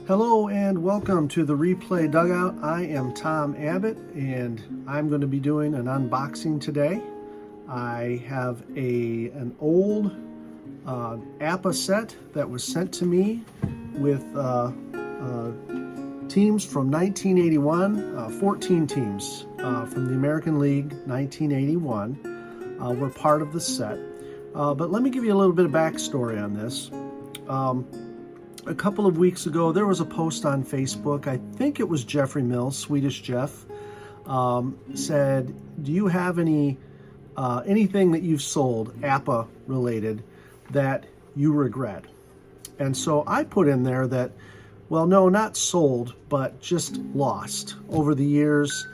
Hello and welcome to the Replay Dugout. I am Tom Abbott and I'm going to be doing an unboxing today. I have an old APBA set that was sent to me with teams from 1981, 14 teams from the American League 1981 were part of the set. But let me give you a little bit of backstory on this. A couple of weeks ago, there was a post on Facebook. I think it was Jeffrey Mills, Swedish Jeff, said, do you have anything that you've sold, APBA related, that you regret? And so I put in there that, well, no, not sold, but just lost over the years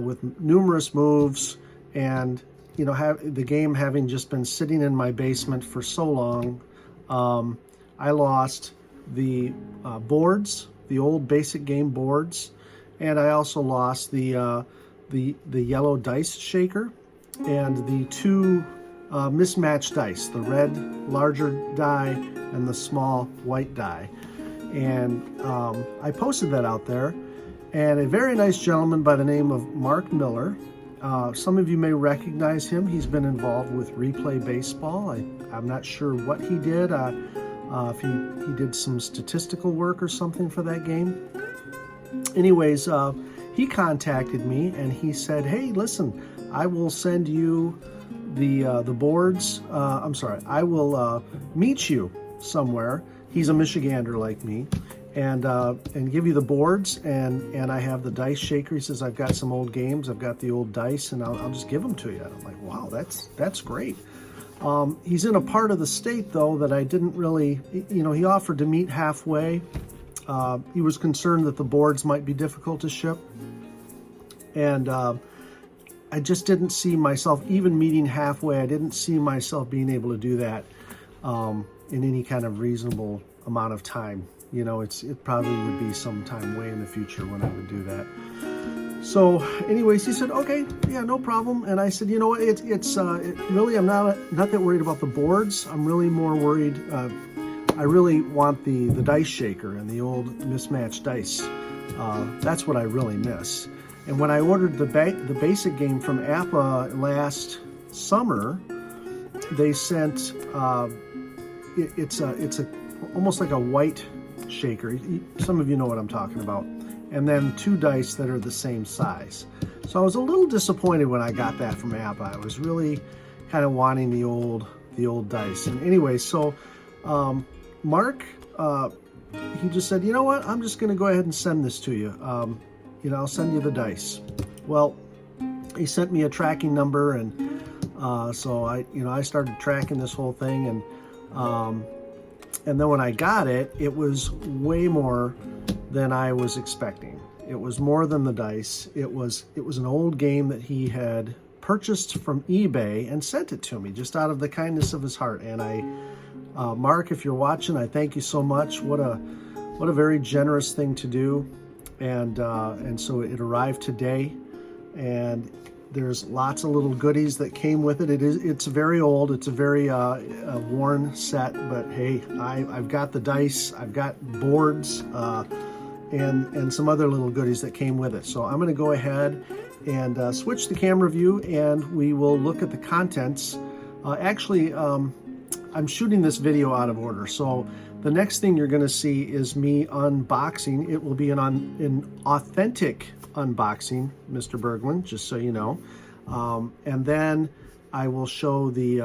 with numerous moves and, you know, the game having just been sitting in my basement for so long. I lost the boards, the old basic game boards, and I also lost the yellow dice shaker and the two mismatched dice, the red larger die and the small white die. And I posted that out there, and a very nice gentleman by the name of Mark Miller, some of you may recognize him. He's been involved with Replay Baseball. I'm not sure what he did. If he did some statistical work or something for that game. Anyways, he contacted me and he said, hey, listen, I will send you the boards. I will meet you somewhere. He's a Michigander like me, and give you the boards, and I have the dice shaker. He says, I've got some old games, I've got the old dice, and I'll just give them to you. I'm like, wow, that's great. He's in a part of the state, though, that I didn't really, you know, he offered to meet halfway. He was concerned that the boards might be difficult to ship. And I just didn't see myself even meeting halfway. I didn't see myself being able to do that in any kind of reasonable amount of time. You know, it probably would be some time way in the future when I would do that. So anyways, he said, okay, yeah, no problem. And I said, you know what, really, I'm not that worried about the boards. I'm really more worried, I really want the dice shaker and the old mismatched dice. That's what I really miss. And when I ordered the basic game from APBA last summer, they sent, it's almost like a white shaker. Some of you know what I'm talking about. And then two dice that are the same size. So I was a little disappointed when I got that from APBA. I was really kind of wanting the old dice. And anyway, so Mark, he just said, you know what, I'm just gonna go ahead and send this to you. You know, I'll send you the dice. Well, he sent me a tracking number, and so I started tracking this whole thing, and then when I got it, it was way more than I was expecting. It was more than the dice. It was an old game that he had purchased from eBay and sent it to me just out of the kindness of his heart. And Mark, if you're watching, I thank you so much. What a very generous thing to do. And so it arrived today, and there's lots of little goodies that came with it. It's very old. It's a very worn set, but hey, I've got the dice, I've got boards, and some other little goodies that came with it. So I'm going to go ahead and switch the camera view, and we will look at the contents. Actually, I'm shooting this video out of order, so the next thing you're going to see is me unboxing. It will be an authentic unboxing, Mr. Berglund, just so you know. And then I will show the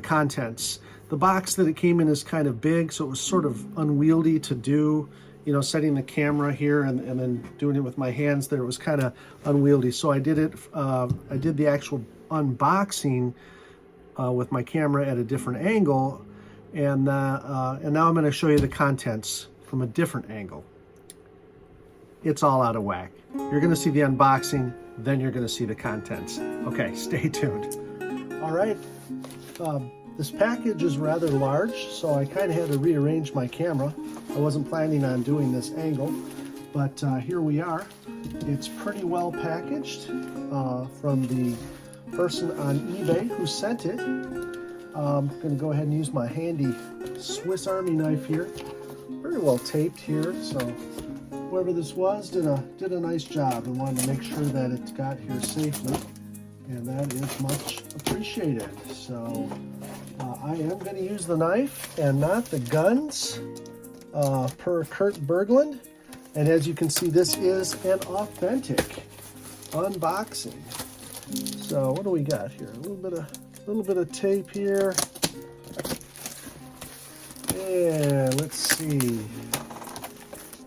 contents. The box that it came in is kind of big, so it was sort of unwieldy to do. You know, setting the camera here and then doing it with my hands there was kind of unwieldy. So I did it. I did the actual unboxing with my camera at a different angle, and now I'm going to show you the contents from a different angle. It's all out of whack. You're going to see the unboxing, then you're going to see the contents. Okay, stay tuned. All right. This package is rather large, so I kind of had to rearrange my camera. I wasn't planning on doing this angle, but here we are. It's pretty well packaged from the person on eBay who sent it. I'm going to go ahead and use my handy Swiss Army knife here very well taped here. So whoever this was did a nice job and wanted to make sure that it got here safely, and that is much appreciated. So I am going to use the knife and not the guns per Kurt Berglund. And as you can see, this is an authentic unboxing. So what do we got here? A little bit of tape here. And let's see.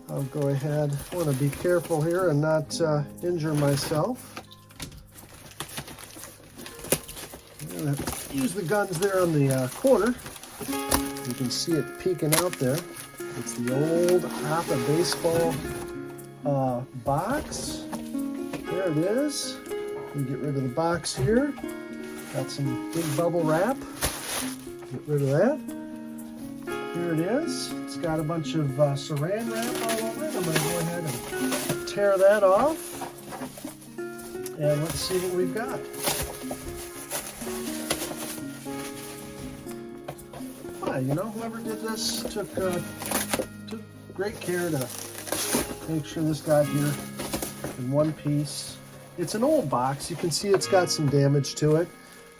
I'll go ahead. I want to be careful here and not injure myself. I'm going to use the guns there on the corner. You can see it peeking out there. It's the old APBA Baseball box. There it is. We get rid of the box here. Got some big bubble wrap. Get rid of that. Here it is. It's got a bunch of saran wrap all over it. I'm going to go ahead and tear that off. And let's see what we've got. You know, whoever did this took great care to make sure this got here in one piece. It's an old box. You can see it's got some damage to it,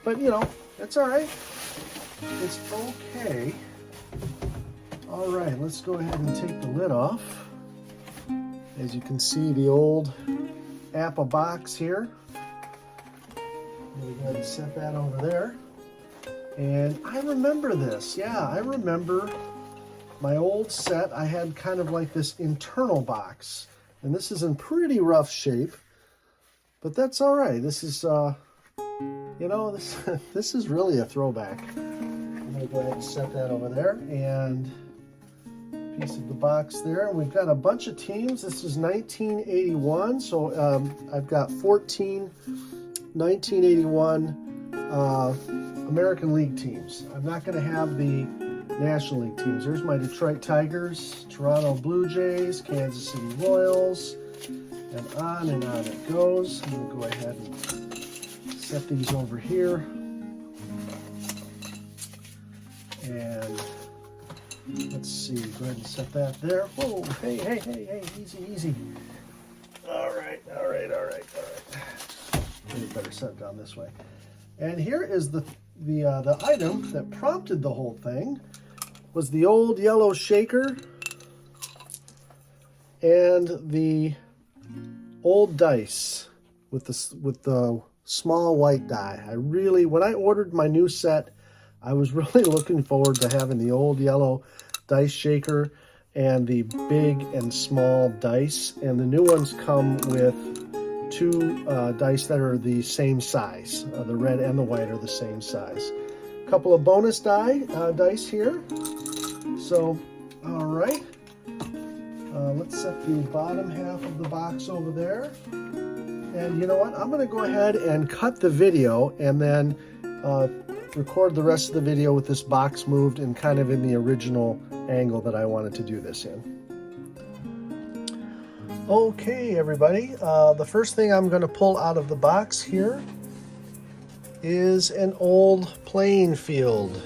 but you know, it's all right. It's okay. All right, let's go ahead and take the lid off. As you can see, the old APBA box here. We'll go ahead and set that over there. And I remember this. Yeah, I remember my old set. I had kind of like this internal box. And this is in pretty rough shape. But that's all right. This is, you know, this is really a throwback. I'm going to go ahead and set that over there. And a piece of the box there. And we've got a bunch of teams. This is 1981. So I've got 14 1981 American League teams. I'm not going to have the National League teams. There's my Detroit Tigers, Toronto Blue Jays, Kansas City Royals, and on it goes. I'm going to go ahead and set these over here. And let's see, go ahead and set that there. Whoa, hey, easy. All right. Maybe better set it down this way. And here is the item that prompted the whole thing. Was the old yellow shaker and the old dice with the small white die. When I ordered my new set, I was really looking forward to having the old yellow dice shaker and the big and small dice. And the new ones come with two dice that are the same size. The red and the white are the same size. A couple of bonus dice here. So, all right. Let's set the bottom half of the box over there. And you know what? I'm going to go ahead and cut the video and then record the rest of the video with this box moved and kind of in the original angle that I wanted to do this in. Okay, everybody, the first thing I'm going to pull out of the box here is an old playing field.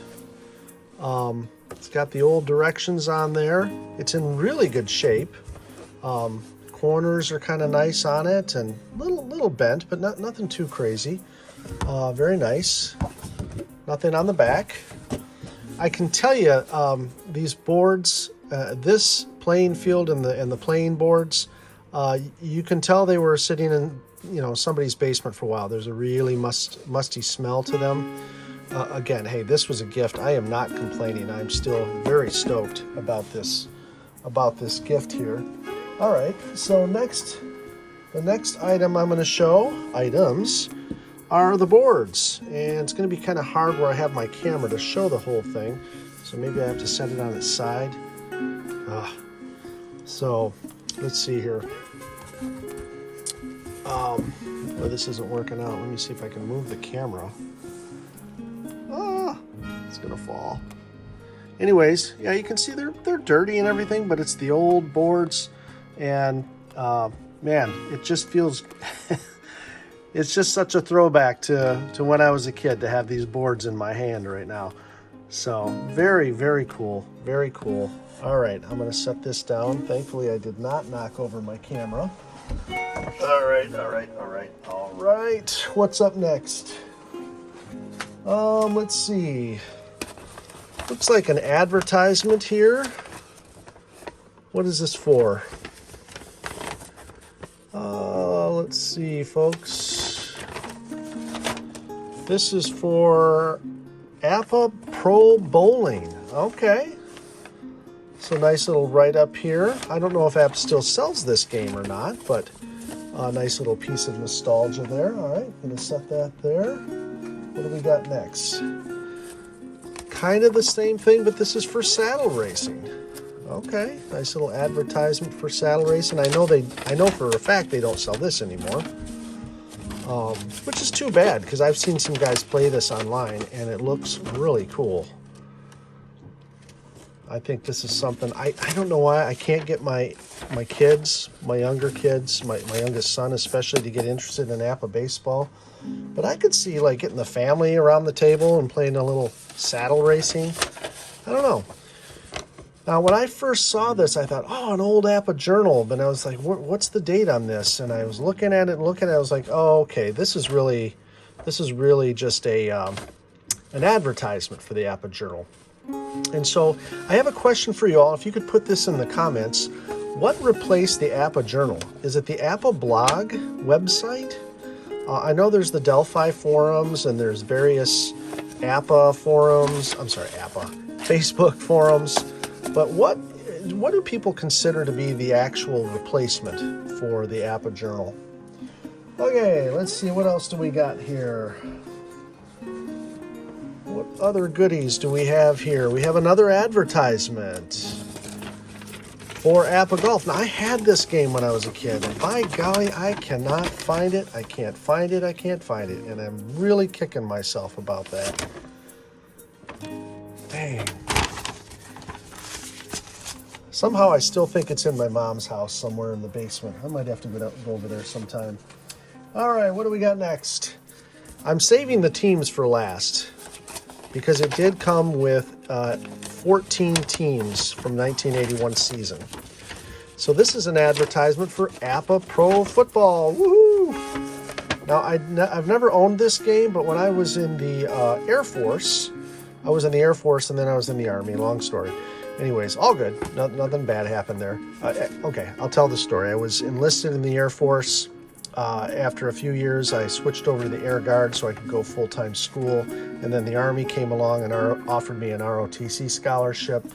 It's got the old directions on there. It's in really good shape. Corners are kind of nice on it and little bent, but nothing too crazy. Very nice. Nothing on the back. I can tell you, these boards, this playing field and the playing boards, you can tell they were sitting in, somebody's basement for a while. There's a really musty smell to them. Again, hey, this was a gift. I am not complaining. I'm still very stoked about this gift here. All right, so the next item I'm going to show, items, are the boards. And it's going to be kind of hard where I have my camera to show the whole thing. So maybe I have to set it on its side. So let's see here. Well, this isn't working out. Let me see if I can move the camera. It's gonna fall. Anyways, yeah, you can see they're dirty and everything, but it's the old boards, and man, it just feels it's just such a throwback to when I was a kid to have these boards in my hand right now. So very, very cool. Very cool. All right, I'm going to set this down. Thankfully, I did not knock over my camera. All right, all right, all right, all right. What's up next? Let's see. Looks like an advertisement here. What is this for? Let's see, folks. This is for APBA Pro Bowling. Okay. So nice little write-up here. I don't know if APBA still sells this game or not, but a nice little piece of nostalgia there. All right, gonna set that there. What do we got next? Kind of the same thing, but this is for saddle racing. Okay, nice little advertisement for saddle racing. I know for a fact they don't sell this anymore, which is too bad because I've seen some guys play this online and it looks really cool. I think this is something, I don't know why I can't get my kids, my younger kids, my youngest son especially, to get interested in APBA baseball. But I could see like getting the family around the table and playing a little saddle racing. I don't know. Now, when I first saw this, I thought, oh, an old APBA journal. But I was like, what's the date on this? And I was looking at it, I was like, oh, okay, this is really just an advertisement for the APBA journal. And so I have a question for you all. If you could put this in the comments, what replaced the APBA journal? Is it the APBA blog website? I know there's the Delphi forums and there's various APBA forums. I'm sorry, APBA, Facebook forums. But what do people consider to be the actual replacement for the APBA journal? Okay, let's see, what else do we got here? What other goodies do we have here? We have another advertisement for APBA Golf. Now, I had this game when I was a kid, and by golly, I cannot find it. I can't find it. I can't find it. And I'm really kicking myself about that. Dang. Somehow I still think it's in my mom's house somewhere in the basement. I might have to go over there sometime. All right, what do we got next? I'm saving the teams for last because it did come with 14 teams from 1981 season. So this is an advertisement for APBA Pro Football. Woohoo! Now, I've never owned this game, but when I was in the Air Force, I was in the Air Force and then I was in the Army. Long story. Anyways, all good. Nothing bad happened there. Okay, I'll tell the story. I was enlisted in the Air Force. After a few years, I switched over to the Air Guard so I could go full-time school. And then the Army came along and offered me an ROTC scholarship.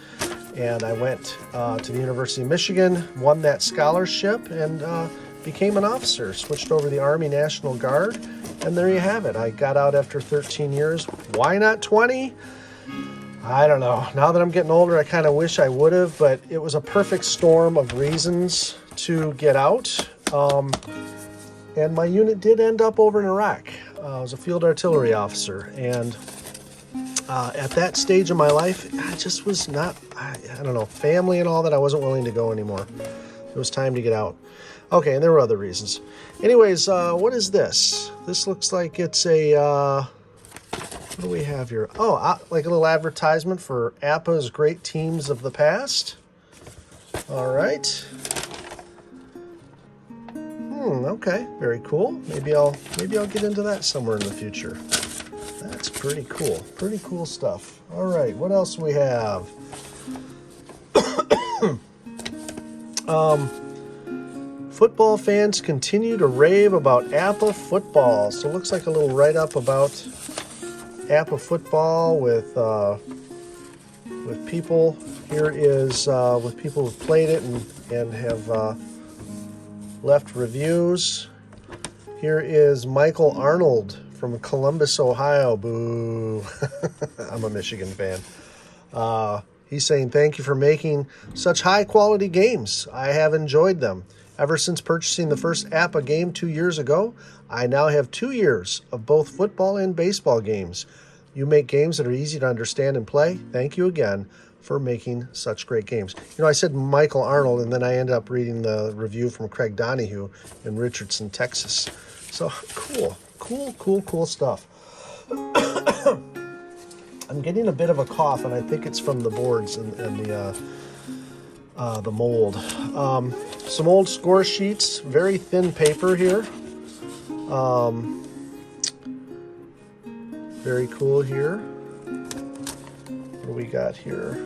And I went to the University of Michigan, won that scholarship, and became an officer. Switched over to the Army National Guard. And there you have it. I got out after 13 years. Why not 20? I don't know. Now that I'm getting older, I kind of wish I would have, but it was a perfect storm of reasons to get out. And my unit did end up over in Iraq. I was a field artillery officer. And at that stage of my life, I just was not, I don't know, family and all that, I wasn't willing to go anymore. It was time to get out. Okay, and there were other reasons. Anyways, what is this? This looks like it's a... what do we have here? Oh, like a little advertisement for APBA's great teams of the past. All right. Okay, very cool. Maybe I'll get into that somewhere in the future. That's pretty cool. Pretty cool stuff. All right, what else do we have? Football fans continue to rave about APBA football. So it looks like a little write-up about APBA football with people. Here is with people who've played it and have left reviews. Here is Michael Arnold from Columbus, Ohio. Boo. I'm a Michigan fan. He's saying, thank you for making such high-quality games. I have enjoyed them. Ever since purchasing the first APBA game 2 years ago, I now have 2 years of both football and baseball games. You make games that are easy to understand and play. Thank you again for making such great games. You know, I said Michael Arnold, and then I ended up reading the review from Craig Donahue in Richardson, Texas. So cool stuff. I'm getting a bit of a cough, and I think it's from the boards and the mold. Some old score sheets, very thin paper here. Very cool here. What do we got here?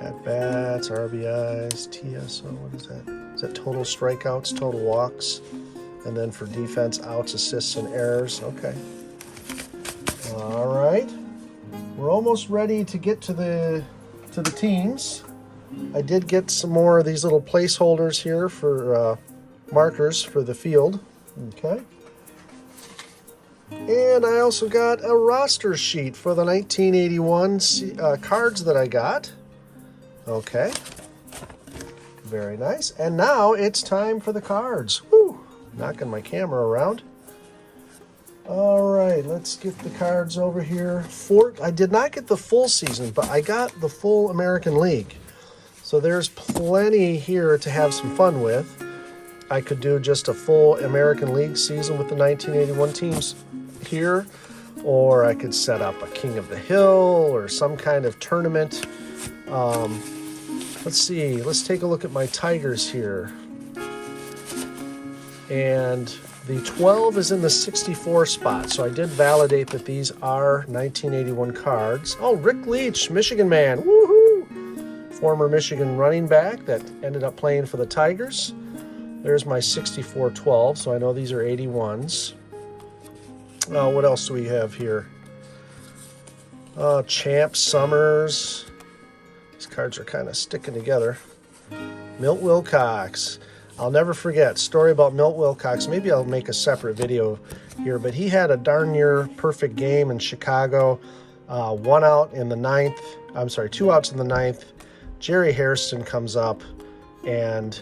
At bats, RBIs, TSO, what is that? Is that total strikeouts, total walks? And then for defense, outs, assists, and errors. Okay. All right. We're almost ready to get to the teams. I did get some more of these little placeholders here for markers for the field. Okay. And I also got a roster sheet for the 1981 cards that I got. Okay. Very nice. And now it's time for the cards. Woo! Knocking my camera around. All right, let's get the cards over here. I did not get the full season, but I got the full American League. So there's plenty here to have some fun with. I could do just a full American League season with the 1981 teams here, or I could set up a King of the Hill or some kind of tournament. Let's see, let's take a look at my Tigers here. And the 12 is in the 64 spot, so I did validate that these are 1981 cards. Oh, Rick Leach, Michigan man, woohoo! Former Michigan running back that ended up playing for the Tigers. There's my 64 12, so I know these are 81s. What else do we have here? Champ Summers. These cards are kind of sticking together. Milt Wilcox. I'll never forget, story about Milt Wilcox. Maybe I'll make a separate video here, but he had a darn near perfect game in Chicago. 1 out in the 9th. I'm sorry, 2 outs in the 9th. Jerry Hairston comes up and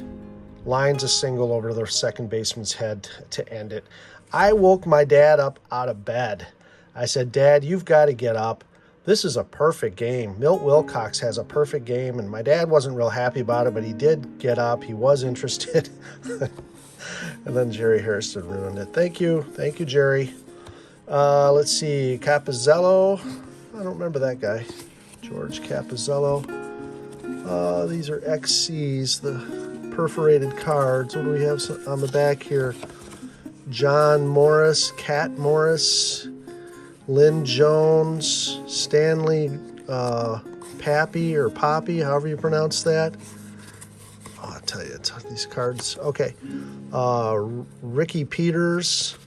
lines a single over the second baseman's head to end it. I woke my dad up out of bed. I said, Dad, you've got to get up. This is a perfect game. Milt Wilcox has a perfect game, and my dad wasn't real happy about it, but he did get up. He was interested. And then Jerry Hairston ruined it. Thank you, Jerry. Let's see, Capizzello. I don't remember that guy. George Capizzello. These are XCs, the perforated cards. What do we have on the back here? John Morris, Cat Morris, Lynn Jones, Stanley Pappy or Poppy, however you pronounce that. Oh, I'll tell you, these cards. Okay. Ricky Peters,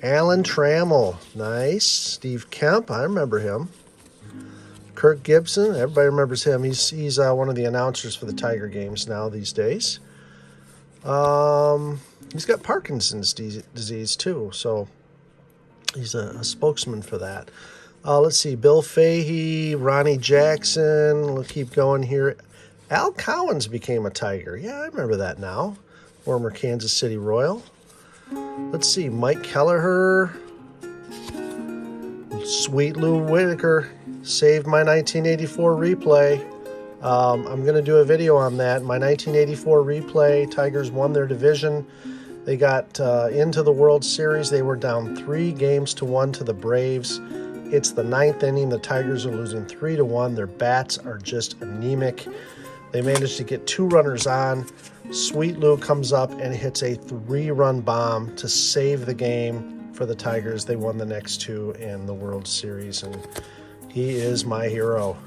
Alan Trammell, nice. Steve Kemp, I remember him. Kirk Gibson, everybody remembers him. He's one of the announcers for the Tiger games now these days. He's got Parkinson's disease too, so he's a spokesman for that. Let's see, Bill Fahey, Ronnie Jackson. We'll keep going here. Al Cowens became a Tiger. Yeah, I remember that now. Former Kansas City Royal. Let's see, Mike Kelleher. Sweet Lou Whitaker saved my 1984 replay. I'm going to do a video on that. My 1984 replay, Tigers won their division. They got into the World Series. They were down 3-1 to the Braves. It's the 9th inning. The Tigers are losing 3-1. Their bats are just anemic. They managed to get 2 runners on. Sweet Lou comes up and hits a 3-run bomb to save the game for the Tigers. They won the next 2 in the World Series, and he is my hero.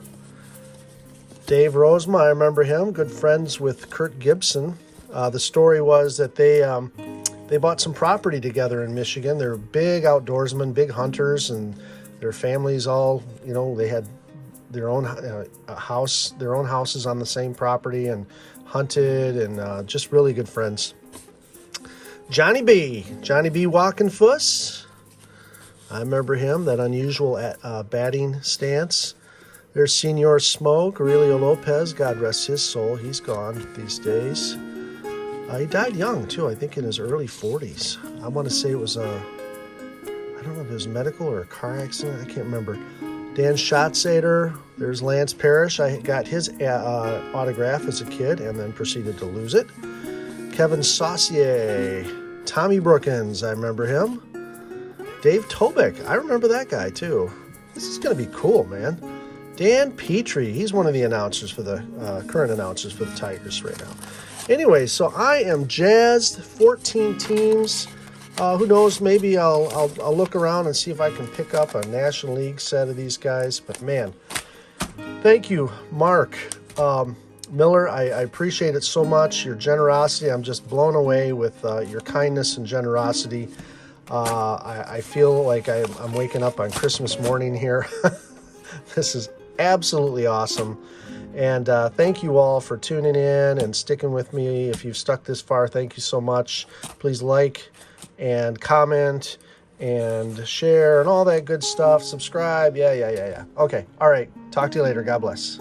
Dave Rozema, I remember him, good friends with Kurt Gibson. The story was that they bought some property together in Michigan. They're big outdoorsmen, big hunters, and their families all, they had their own houses on the same property and hunted, and just really good friends. Johnny B. Walkenfuss. I remember him, that unusual batting stance. There's Senor Smoke, Aurelio Lopez. God rest his soul. He's gone these days. He died young, too. I think in his early 40s. I want to say it was I don't know if it was medical or a car accident. I can't remember. Dan Schatzeder. There's Lance Parrish. I got his autograph as a kid and then proceeded to lose it. Kevin Saucier. Tommy Brookins. I remember him. Dave Tobick. I remember that guy, too. This is going to be cool, man. Dan Petrie, he's one of the announcers for the current announcers for the Tigers right now. Anyway, so I am jazzed. 14 teams. Who knows? Maybe I'll look around and see if I can pick up a National League set of these guys. But man, thank you, Mark Miller. I appreciate it so much. Your generosity. I'm just blown away with your kindness and generosity. I feel like I'm waking up on Christmas morning here. This is absolutely awesome. And thank you all for tuning in and sticking with me. If you've stuck this far, thank you so much. Please like and comment and share and all that good stuff. Subscribe. Yeah. Okay. All right. Talk to you later. God bless.